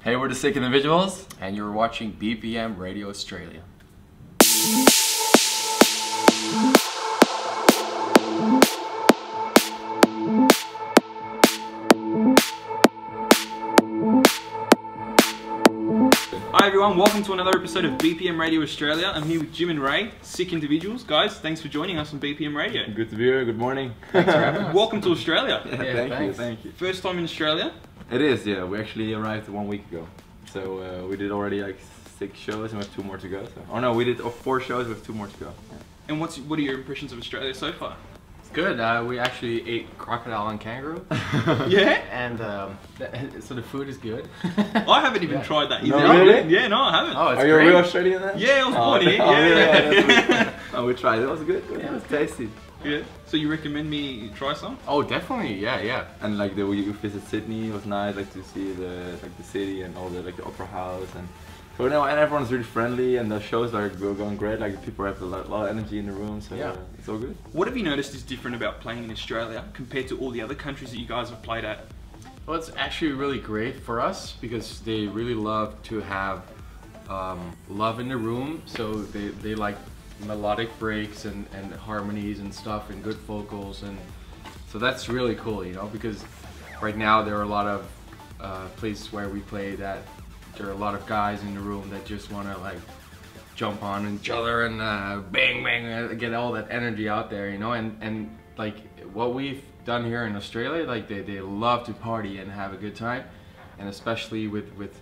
Hey, we're the Sick Individuals, and you're watching BPM Radio Australia. Hi everyone, welcome to another episode of BPM Radio Australia. I'm here with Jim and Ray, Sick Individuals. Guys, thanks for joining us on BPM Radio. Good to be here, good morning. Thanks for having us. Welcome to Australia. Thank you. First time in Australia? It is, yeah. We actually arrived 1 week ago. So we did already like 6 shows and we have 2 more to go. So. Oh no, we did 4 shows with 2 more to go. Yeah. And what are your impressions of Australia so far? It's good. We actually ate crocodile and kangaroo. Yeah? And so the food is good. I haven't even tried that. No, really? Yeah, no, I haven't. Oh, it's Are you great. a real Australian then? Yeah, I was born here. Yeah. Oh, we tried. It was good. Yeah, it was tasty. Yeah. So you recommend me try some? Oh, definitely. Yeah. And like we visit Sydney, it was nice, like to see the city and all the opera house and. So now, and everyone's really friendly, and the shows are going great. Like people have a lot of energy in the room, so yeah. It's all good. What have you noticed is different about playing in Australia compared to all the other countries that you guys have played at? Well, it's actually really great for us because they really love to have love in the room. So they like melodic breaks and harmonies and stuff and good vocals, and so that's really cool, you know, because right now there are a lot of places where we play that there are a lot of guys in the room that just want to like jump on each other and bang bang, get all that energy out there, you know, and like what we've done here in Australia, like they love to party and have a good time, and especially with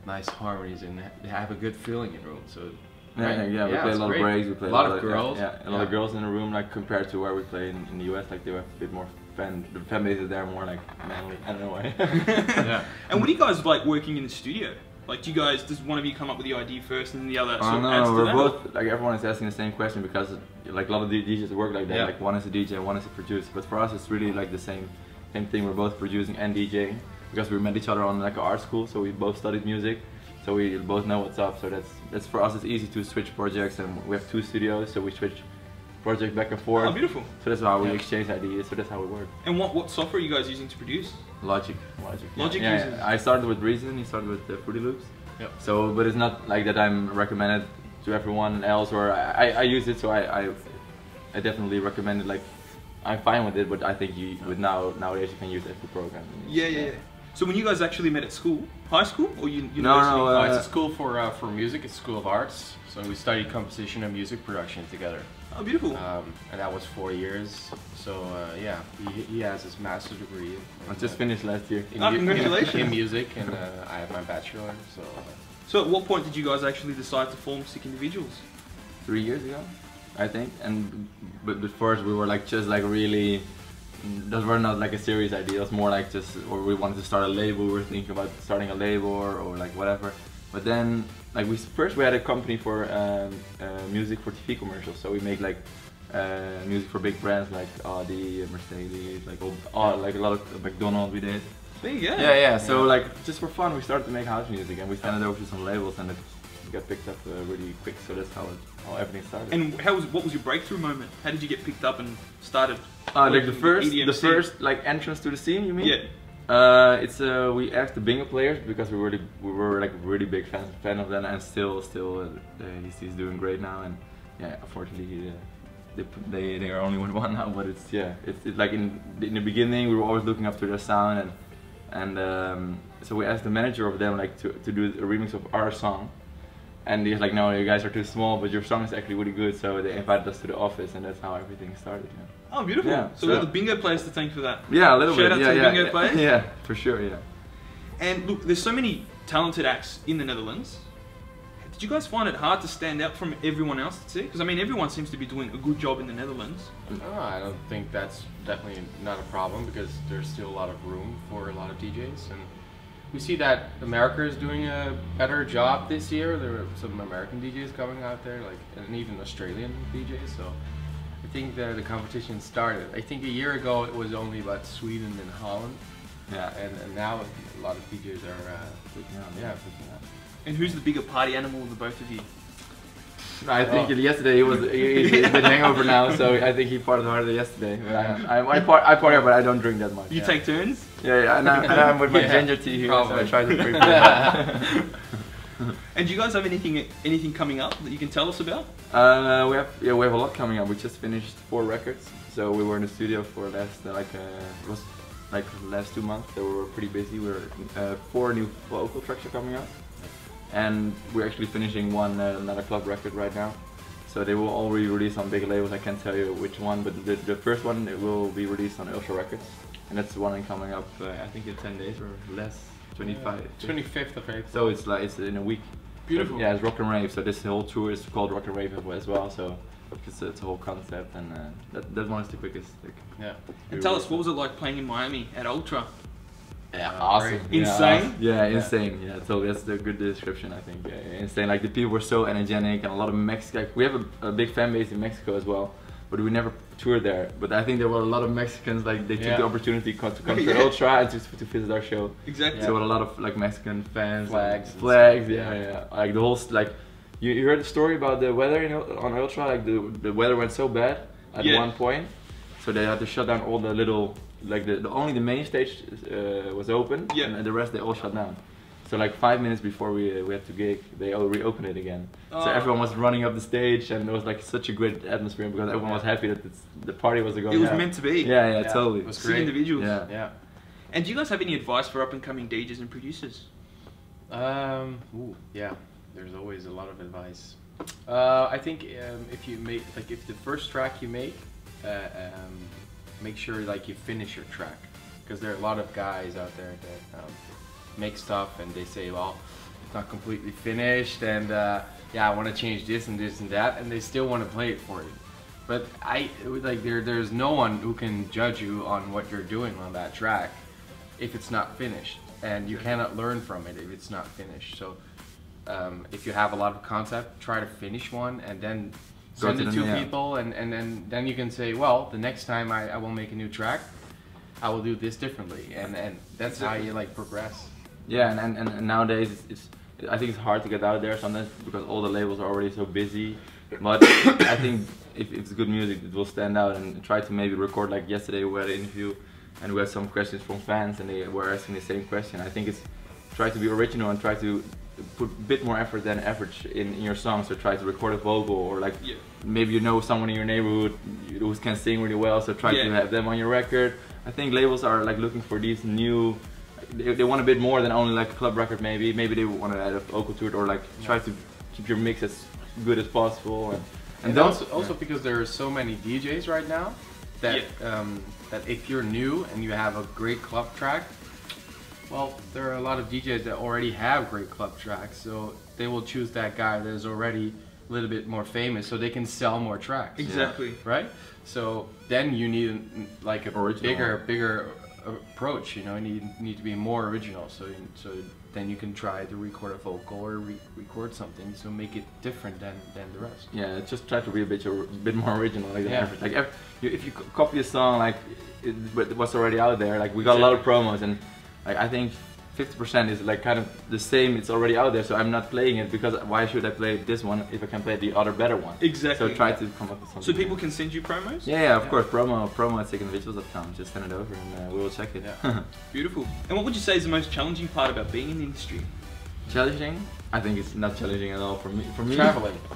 nice harmonies, and they have a good feeling in the room. So yeah, we play a lot of breaks, we play a lot of girls. A lot of girls in the room, like compared to where we play in the US, like they have a bit more the fan base is there more like manly, I don't know why. Yeah. And what do you guys like working in the studio? Like, does one of you come up with the idea first and then the other sort of adds to we're that? both, like everyone is asking the same question because like a lot of DJs work like that, yeah. like one is a DJ, one is a producer, but for us it's really like the same thing, we're both producing and DJing because we met each other on like an art school, so we both studied music, so we both know what's up, so that's for us it's easy to switch projects, and we have 2 studios, so we switch projects back and forth. Oh, beautiful. So that's how we exchange ideas, so that's how we work. And what software are you guys using to produce? Logic. Yeah. I started with Reason, he started with Fruity Loops. Yep. So, but it's not like that I'm recommended to everyone else, or I use it, so I definitely recommend it. Like, I'm fine with it, but I think nowadays you can use every program. Yeah. So when you guys actually met at school, high school or university? No, it's a school for music. It's School of Arts. So we studied composition and music production together. Oh, beautiful. And that was 4 years. So yeah, he has his master's degree. I just finished last year. Congratulations. In music, and I have my bachelor. So at what point did you guys actually decide to form Sick Individuals? 3 years ago, I think. But first we were like just like really. Those were not like a serious idea. It was more like just, or we wanted to start a label. We were thinking about starting a label or like whatever. But then, like we had a company for music for TV commercials. So we make like music for big brands like Audi, Mercedes, like like a lot of McDonald's we did. There you go. Yeah. So like just for fun, we started to make house music, and we sent it over to some labels, and it got picked up really quick. So that's how everything started. And what was your breakthrough moment? How did you get picked up and started? Like the first like entrance to the scene, you mean? Yeah. It's we asked the bingo players because we were like really big fan of them, and still he's doing great now, and yeah, unfortunately they are only with one now, but it's like in the beginning we were always looking up to their sound, and so we asked the manager of them like to do a remix of our song. And he's like, no, you guys are too small, but your song is actually really good, so they invited us to the office, and that's how everything started. Yeah. Oh, beautiful. Yeah, so we got the bingo players to thank for that. Yeah, a little bit. Shout out to the bingo players. Yeah, for sure, yeah. And look, there's so many talented acts in the Netherlands. Did you guys find it hard to stand out from everyone else at sea? Because I mean, everyone seems to be doing a good job in the Netherlands. No, I don't think that's definitely not a problem, because there's still a lot of room for a lot of DJs, and we see that America is doing a better job this year. There are some American DJs coming out there, like, and even Australian DJs. So I think the competition started. I think a year ago it was only about Sweden and Holland. Yeah. And now a lot of DJs are picking up. And who's the bigger party animal of the both of you? I think yesterday he's a bit hangover now, so I think he partied harder yesterday. But I party, but I don't drink that much. You take turns? Yeah, and I'm with my ginger tea here, so I try to prepare. And do you guys have anything coming up that you can tell us about? We have a lot coming up. We just finished 4 records, so we were in the studio for last last 2 months. So we were pretty busy. We're 4 new vocal tracks are coming up, and we're actually finishing another club record right now. So they will all be released on big labels. I can't tell you which one, but the first one will be released on Ultra Records, and that's the one coming up. I think in 10 days or less. 25th of April. So it's in a week. Beautiful. Yeah, it's rock and rave. So this whole tour is called rock and rave as well. So it's a whole concept, and that one is the quickest. Yeah. And tell us, what was it like playing in Miami at Ultra? Yeah, awesome. Insane. Yeah, insane. Yeah, so that's the good description, I think. Yeah, insane. Like the people were so energetic, and a lot of Mexico. Like, we have a big fan base in Mexico as well, but we never toured there. But I think there were a lot of Mexicans, like they took the opportunity to come to Ultra and to visit our show. Exactly. So a lot of like Mexican fans, flags, yeah. Like the whole you heard the story about the weather on Ultra. Like the weather went so bad at one point, so they had to shut down all the little only the main stage was open, and the rest they all shut down. So like 5 minutes before we had to gig, they all reopened it again. So everyone was running up the stage, and it was like such a great atmosphere because everyone was happy that the party was going. It was meant to be. Yeah, totally. It was great. Individuals. Yeah. And do you guys have any advice for up and coming DJs and producers? Yeah, there's always a lot of advice. I think if the first track you make sure like you finish your track, because there are a lot of guys out there that make stuff and they say, well, it's not completely finished, and yeah, I want to change this and this and that, and they still want to play it for you. But there's no one who can judge you on what you're doing on that track if it's not finished, and you cannot learn from it if it's not finished. So if you have a lot of concept, try to finish one and then send it to people, and then you can say, well, the next time I will make a new track, I will do this differently, and that's how you like progress. Yeah, and nowadays I think it's hard to get out there sometimes because all the labels are already so busy. But I think if it's good music, it will stand out. And try to maybe record, like yesterday we had an interview and we had some questions from fans and they were asking the same question. I think it's try to be original and try to put a bit more effort than average in your song. So try to record a vocal, or like maybe you know someone in your neighborhood who can sing really well, so try to have them on your record. I think labels are like looking for these new, they want a bit more than only like a club record. Maybe they want to add a vocal to it, or like try to keep your mix as good as possible. And also because there are so many DJs right now that that if you're new and you have a great club track, well, there are a lot of DJs that already have great club tracks, so they will choose that guy that is already a little bit more famous, so they can sell more tracks. Exactly. Right. So then you need like a bigger approach. You know, you need to be more original. So then you can try to record a vocal or record something. So make it different than the rest. Yeah, just try to be a bit more original. Like if you copy a song like it was already out there, like we got a lot of promos, and like I think 50% is like kind of the same, it's already out there, so I'm not playing it because why should I play this one if I can play the other better one? Exactly. So try to come up with something. So people can send you promos? Yeah, of course. Promo at individuals.com. Just send it over and we will check it. Yeah. Beautiful. And what would you say is the most challenging part about being in the industry? Challenging? I think it's not challenging at all for me.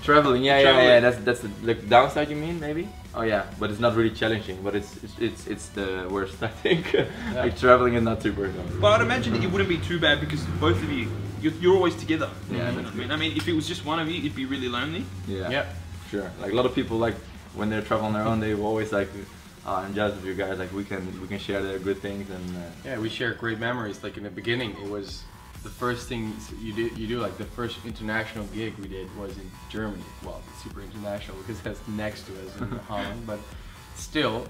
Traveling. Yeah. That's the downside, you mean, maybe? Oh yeah, but it's not really challenging. But it's the worst, I think. Like traveling is not super. But I'd imagine it wouldn't be too bad because both of you're always together. Yeah. I mean, if it was just one of you, it'd be really lonely. Yeah. Sure. Like a lot of people, like when they travel on their own, they always like, I'm jealous of you guys. Like we can share their good things and. Yeah, we share great memories. Like in the beginning, it was. The first thing you do, like the first international gig we did was in Germany. Well, it's super international because that's next to us in Holland, but still,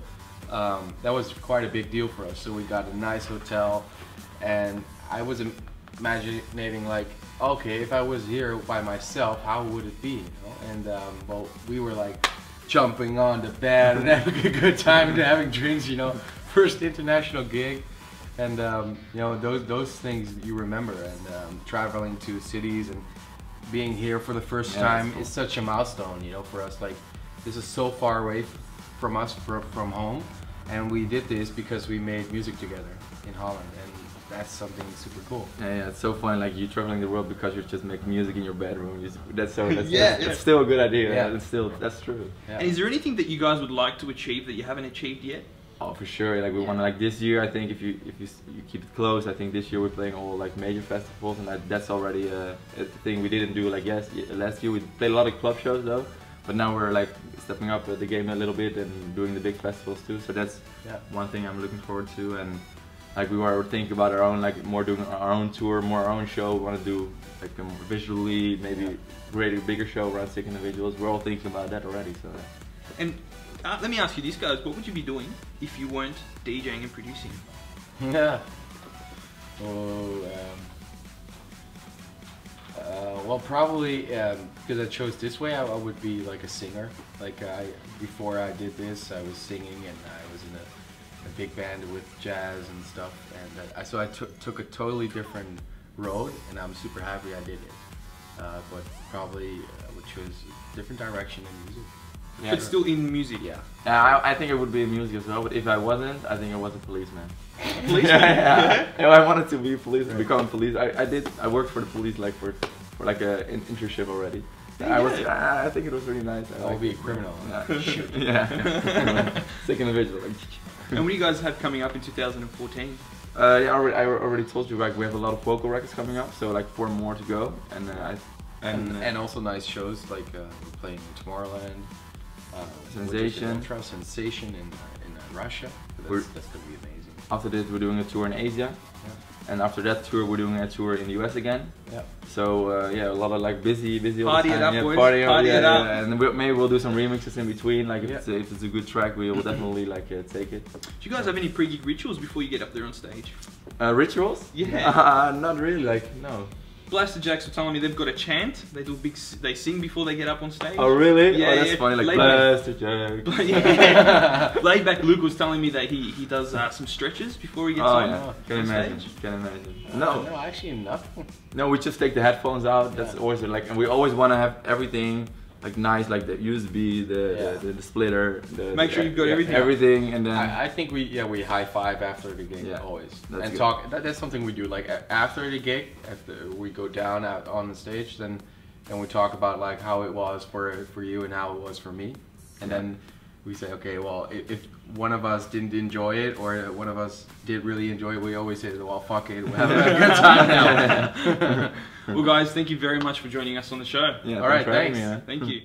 that was quite a big deal for us. So we got a nice hotel, and I was imagining like, okay, if I was here by myself, how would it be? You know? And well, we were like jumping on the bed and having a good time and having drinks. You know, first international gig. And you know, those things you remember, and traveling to cities and being here for the first Yeah, time that's cool. is such a milestone, you know, for us. Like, this is so far away from us, from home, and we did this because we made music together in Holland, and that's something super cool. Yeah, it's so fun. Like you traveling the world because you just make music in your bedroom. That's Yeah. It's still a good idea. Yeah. Yeah. That's true. Yeah. And is there anything that you guys would like to achieve that you haven't achieved yet? Oh, for sure. Like we want to, like this year. I think if you keep it close, I think this year we're playing all like major festivals, and that's already a thing we didn't do. Like last year we played a lot of club shows though, but now we're like stepping up the game a little bit and doing the big festivals too. So that's one thing I'm looking forward to. And like we were thinking about our own, like more doing our own tour, more our own show. We want to do like a more visually maybe greater, bigger show around 6 individuals. We're all thinking about that already. So. And let me ask you this, guys, what would you be doing if you weren't DJing and producing? Yeah. Well, probably because I chose this way, I would be like a singer. Like before I did this, I was singing, and I was in a big band with jazz and stuff. And so I took a totally different road, and I'm super happy I did it. But probably would choose a different direction in music. Yeah, but still in music. Yeah. I think it would be music as well, but if I wasn't, I think I was a policeman. Policeman? Yeah. I wanted to be police, become police. I worked for the police like for like an internship already. I think it was really nice. I would be a criminal. Yeah. Sick individual. And what do you guys have coming up in 2014? Yeah, I already told you, like we have a lot of vocal records coming up, so like 4 more to go, and also nice shows like we're playing in Tomorrowland. Sensation. Sensation in Russia. That's gonna be amazing. After this, we're doing a tour in Asia, and after that tour, we're doing a tour in the US again. Yeah. So yeah, a lot of like busy all Party the it time. up, boys. Party it up. And maybe we'll do some remixes in between. Like if it's a good track, we will definitely like take it. Do you guys have any pre-gig rituals before you get up there on stage? Rituals? Yeah. Not really. Like no. Blaster Jacks were telling me they've got a chant. They sing before they get up on stage. Oh really? Yeah, oh, that's funny. Like Blaster Jack. Yeah. Laidback Luke was telling me that he does some stretches before he gets on Can stage. imagine. No, actually nothing. No, we just take the headphones out. That's always like, and we always want to have everything like nice, like the USB, the splitter. Make sure you've got everything. Everything, and then I think we high five after the gig always, that's and good. talk. That's something we do. Like after the gig, after we go down out on the stage, then we talk about like how it was for you and how it was for me, and then we say, okay, well, if one of us didn't enjoy it or one of us did really enjoy it, we always say, well, fuck it, we're having a good time now. Well, guys, thank you very much for joining us on the show. Yeah, all right, thanks for having thanks. me, man. Thank you.